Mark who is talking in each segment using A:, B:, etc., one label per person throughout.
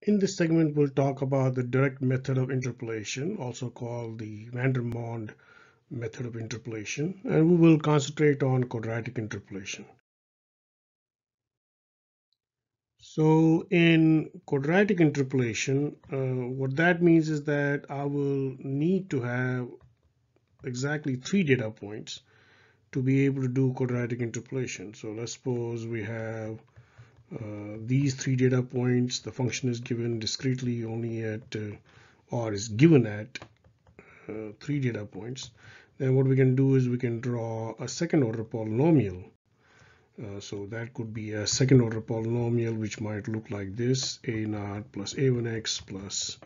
A: In this segment, we'll talk about the direct method of interpolation, also called the Vandermonde method of interpolation, and we will concentrate on quadratic interpolation. So in quadratic interpolation, what that means is that I will need to have exactly 3 data points to be able to do quadratic interpolation. So let's suppose we have these 3 data points. The function is given discretely only at or is given at 3 data points. Then what we can do is we can draw a second order polynomial. So that could be a second order polynomial which might look like this: a naught plus a1x plus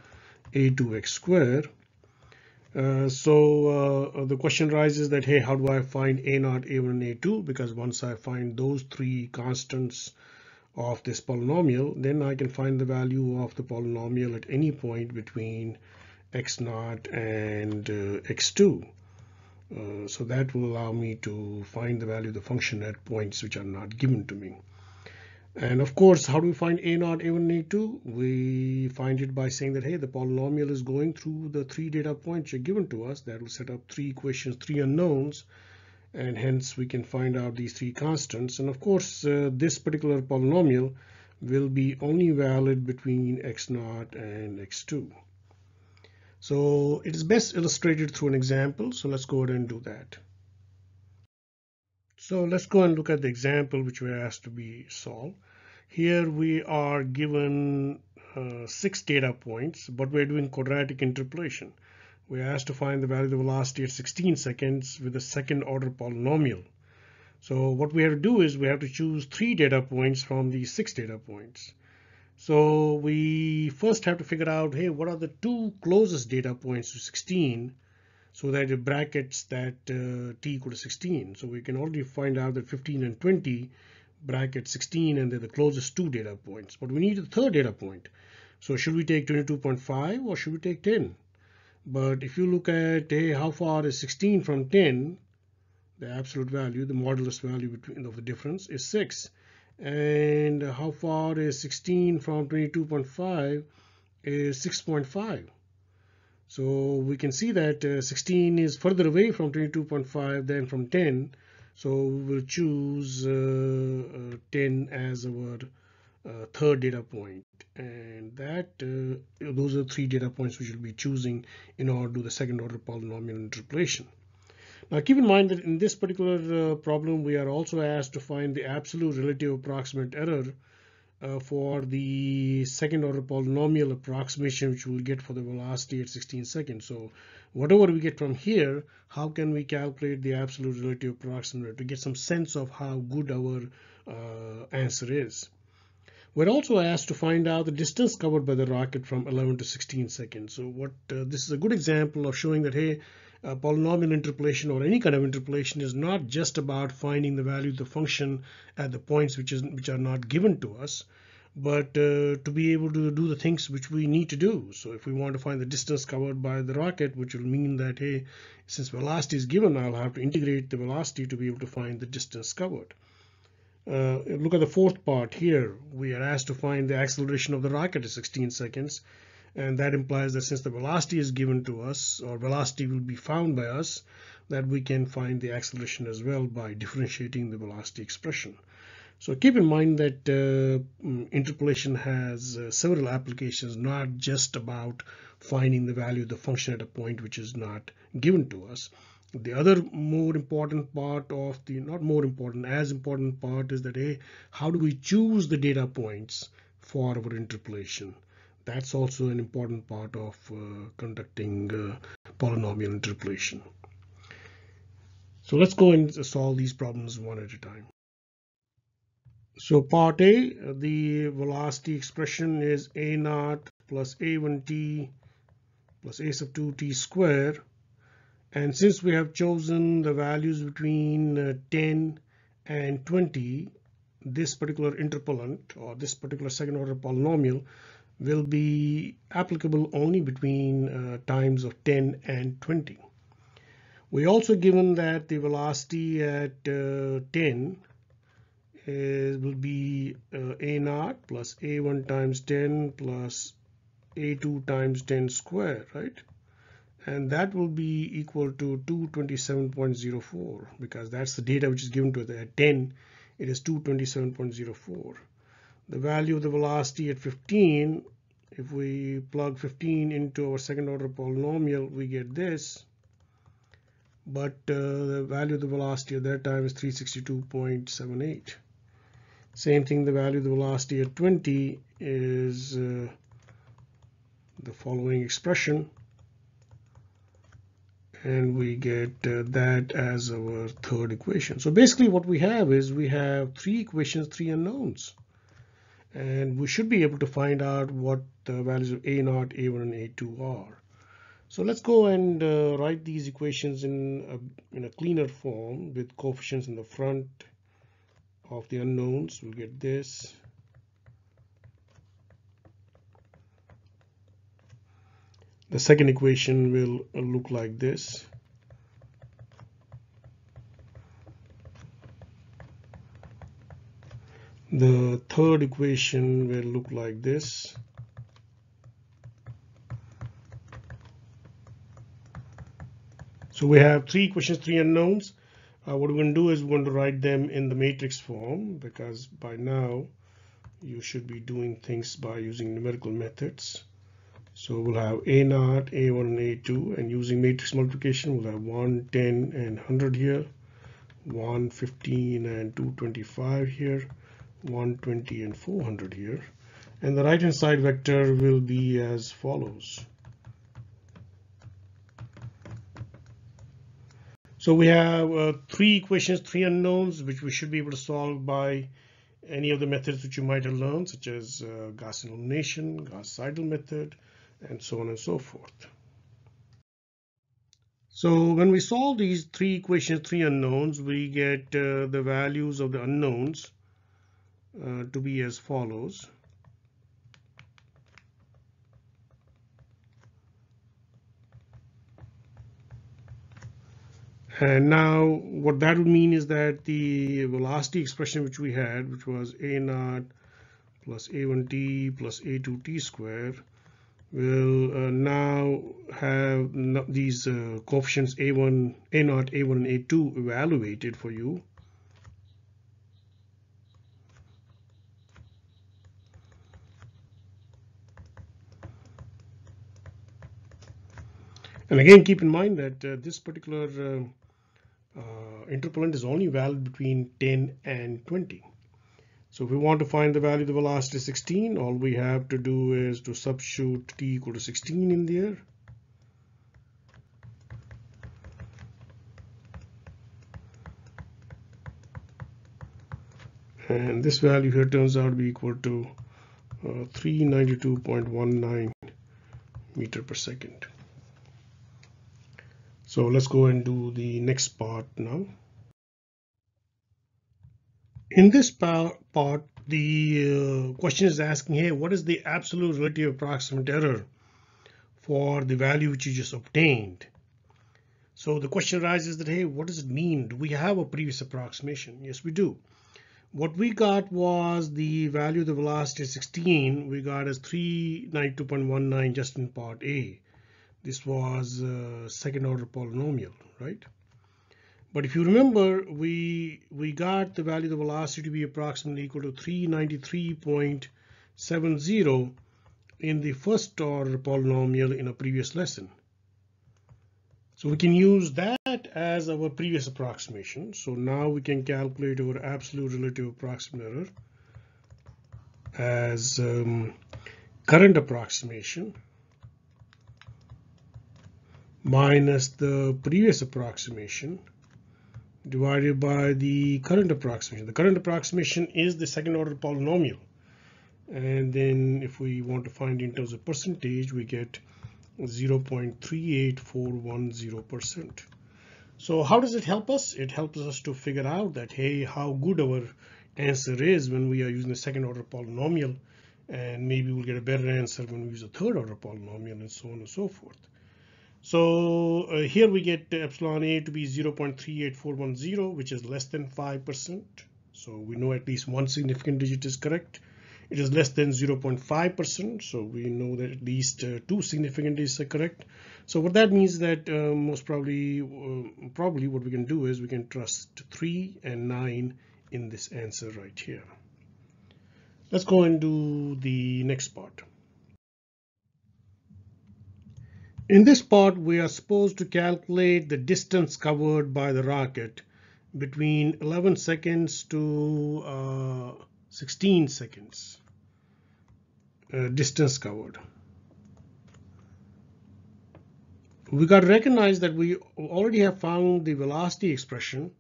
A: a2x squared. The question arises that, hey, how do I find a naught, a1, and a2? Because once I find those 3 constants of this polynomial, then I can find the value of the polynomial at any point between x naught and x2. So that will allow me to find the value of the function at points which are not given to me. And of course, how do we find a naught, a1, and a2? We find it by saying that, hey, the polynomial is going through the 3 data points are given to us. That will set up 3 equations, 3 unknowns, and hence we can find out these 3 constants. And of course, this particular polynomial will be only valid between x naught and x2. So it is best illustrated through an example. So let's go ahead and do that. So let's go and look at the example which we're asked to be solved. Here we are given 6 data points, but we're doing quadratic interpolation. We're asked to find the value of the velocity at 16 seconds with a second order polynomial. So what we have to do is we have to choose 3 data points from these 6 data points. So we first have to figure out, hey, what are the 2 closest data points to 16, so that it brackets that t equal to 16. So we can already find out that 15 and 20 bracket 16, and they're the closest 2 data points. But we need a third data point. So should we take 22.5 or should we take 10? But if you look at, hey, how far is 16 from 10, the absolute value, the modulus value between of the difference is 6. And how far is 16 from 22.5 is 6.5. So we can see that 16 is further away from 22.5 than from 10. So we will choose 10 as our third data point. And that those are 3 data points which we'll be choosing in order to do the second order polynomial interpolation. Now keep in mind that in this particular problem, we are also asked to find the absolute relative approximate error for the second order polynomial approximation which we'll get for the velocity at 16 seconds. So whatever we get from here, how can we calculate the absolute relative approximate to get some sense of how good our answer is? We're also asked to find out the distance covered by the rocket from 11 to 16 seconds. So this is a good example of showing that, hey, polynomial interpolation or any kind of interpolation is not just about finding the value of the function at the points which are not given to us, but to be able to do the things which we need to do. So if we want to find the distance covered by the rocket, which will mean that, hey, since velocity is given, I'll have to integrate the velocity to be able to find the distance covered. Look at the fourth part here. We are asked to find the acceleration of the rocket at 16 seconds. And that implies that since the velocity is given to us, or velocity will be found by us, that we can find the acceleration as well by differentiating the velocity expression. So keep in mind that interpolation has several applications, not just about finding the value of the function at a point which is not given to us. The other more important part of the, not more important, as important part is that, hey, how do we choose the data points for our interpolation? That's also an important part of conducting polynomial interpolation. So let's go and solve these problems one at a time. So part A, the velocity expression is a naught plus a1t plus a sub 2t squared. And since we have chosen the values between 10 and 20, this particular interpolant or this particular second order polynomial will be applicable only between times of 10 and 20. We also given that the velocity at 10 will be a naught plus a1 times 10 plus a2 times 10 square, right? And that will be equal to 227.04 because that's the data which is given to us at 10. It is 227.04. The value of the velocity at 15, if we plug 15 into our second order polynomial, we get this. But the value of the velocity at that time is 362.78. Same thing, the value of the velocity at 20 is the following expression. And we get that as our third equation. So basically what we have is we have three equations, three unknowns. And we should be able to find out what the values of a0, a1, and a2 are. So let's go and write these equations in a cleaner form with coefficients in the front of the unknowns. We'll get this. The second equation will look like this. The third equation will look like this. So we have three equations, three unknowns. What we're going to do is we're going to write them in the matrix form, because by now you should be doing things by using numerical methods. So we'll have a0, a1, and a2, and using matrix multiplication we'll have 1, 10, and 100 here, 1, 15, and 225 here, 120 and 400 here, and the right hand side vector will be as follows. So we have three equations, three unknowns, which we should be able to solve by any of the methods which you might have learned, such as Gaussian elimination, Gauss-Seidel method, and so on and so forth. So when we solve these three equations, three unknowns, we get the values of the unknowns to be as follows. And now what that would mean is that the velocity expression which we had, which was a0 plus a1t plus a2t squared, will now have these coefficients a0, a0, and a2 evaluated for you. And again, keep in mind that this particular interpolant is only valid between 10 and 20. So if we want to find the value of the velocity 16, all we have to do is to substitute t equal to 16 in there. And this value here turns out to be equal to 392.19 meter per second. So let's go and do the next part now. In this part, the question is asking, hey, what is the absolute relative approximate error for the value which you just obtained? So the question arises that, hey, what does it mean? Do we have a previous approximation? Yes, we do. What we got was the value of the velocity 16. We got as 392.19 just in part A. This was a second order polynomial, right? But if you remember, we got the value of the velocity to be approximately equal to 393.70 in the first order polynomial in a previous lesson. So we can use that as our previous approximation. So now we can calculate our absolute relative approximate error as current approximation minus the previous approximation divided by the current approximation. The current approximation is the second order polynomial. And then if we want to find in terms of percentage, we get 0.38410%. So how does it help us? It helps us to figure out that, hey, how good our answer is when we are using the second order polynomial, and maybe we'll get a better answer when we use a third order polynomial, and so on and so forth. So here we get epsilon a to be 0.38410, which is less than 5%. So we know at least one significant digit is correct. It is less than 0.5%, so we know that at least two significant digits are correct. So what that means that most probably what we can do is we can trust 3 and 9 in this answer right here. Let's go and do the next part. In this part, we are supposed to calculate the distance covered by the rocket between 11 seconds to 16 seconds. Distance covered. We got to recognize that we already have found the velocity expression.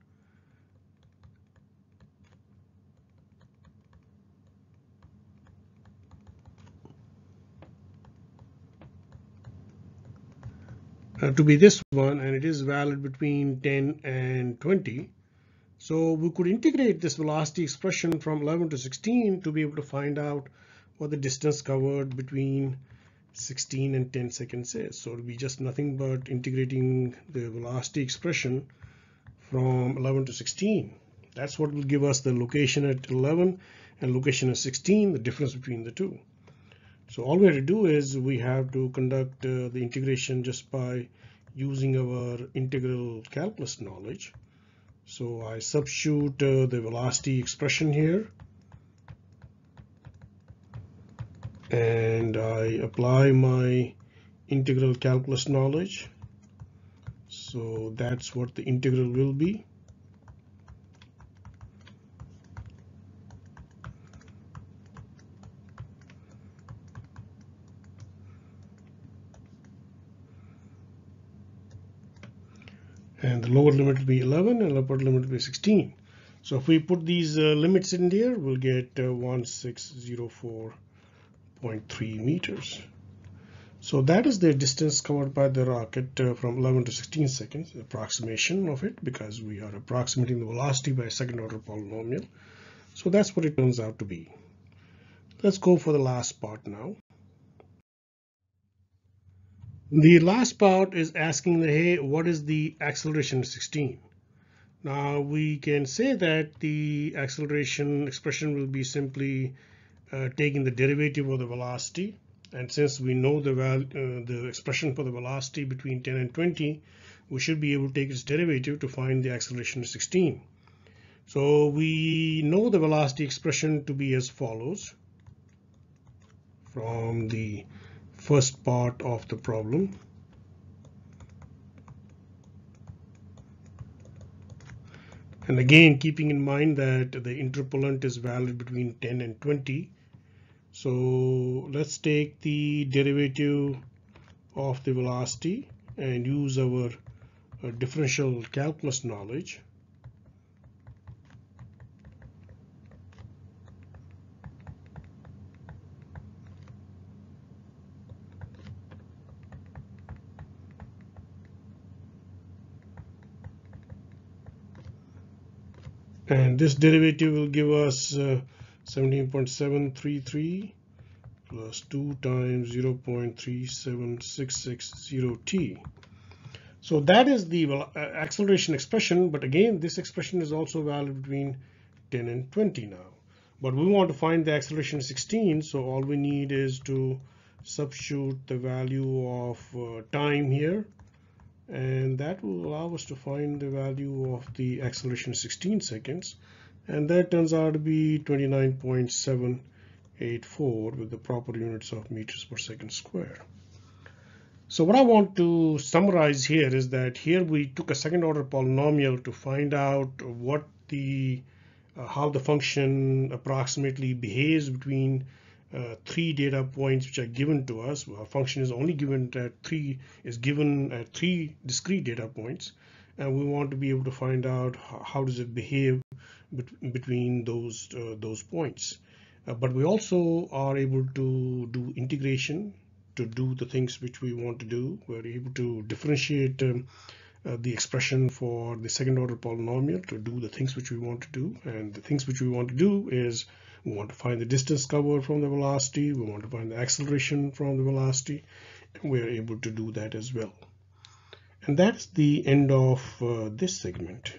A: To be this one, and it is valid between 10 and 20. So we could integrate this velocity expression from 11 to 16 to be able to find out what the distance covered between 16 and 10 seconds is. So it'll be just nothing but integrating the velocity expression from 11 to 16. That's what will give us the location at 11 and location at 16, the difference between the two. So all we have to do is we have to conduct the integration just by using our integral calculus knowledge. So I substitute the velocity expression here, and I apply my integral calculus knowledge. So that's what the integral will be. And the lower limit will be 11 and the upper limit will be 16. So if we put these limits in there, we'll get 1604.3 meters. So that is the distance covered by the rocket from 11 to 16 seconds, approximation of it, because we are approximating the velocity by a second order polynomial. So that's what it turns out to be. Let's go for the last part now. The last part is asking, hey, what is the acceleration at 16? Now we can say that the acceleration expression will be simply taking the derivative of the velocity, and since we know the expression for the velocity between 10 and 20, we should be able to take its derivative to find the acceleration at 16. So we know the velocity expression to be as follows from the first part of the problem. And again, keeping in mind that the interpolant is valid between 10 and 20. So let's take the derivative of the velocity and use our differential calculus knowledge. And this derivative will give us 17.733 plus 2 times 0.37660t. So that is the acceleration expression, but again, this expression is also valid between 10 and 20 now. But we want to find the acceleration 16, so all we need is to substitute the value of time here, and that will allow us to find the value of the acceleration 16 seconds, and that turns out to be 29.784 with the proper units of meters per second square. So what I want to summarize here is that here we took a second order polynomial to find out what the how the function approximately behaves between three data points which are given to us. Our function is only given at three discrete data points, and we want to be able to find out how does it behave between those points. But we also are able to do integration to do the things which we want to do. We're able to differentiate the expression for the second order polynomial to do the things which we want to do, and the things which we want to do is we want to find the distance covered from the velocity, we want to find the acceleration from the velocity, and we're able to do that as well. And that's the end of this segment.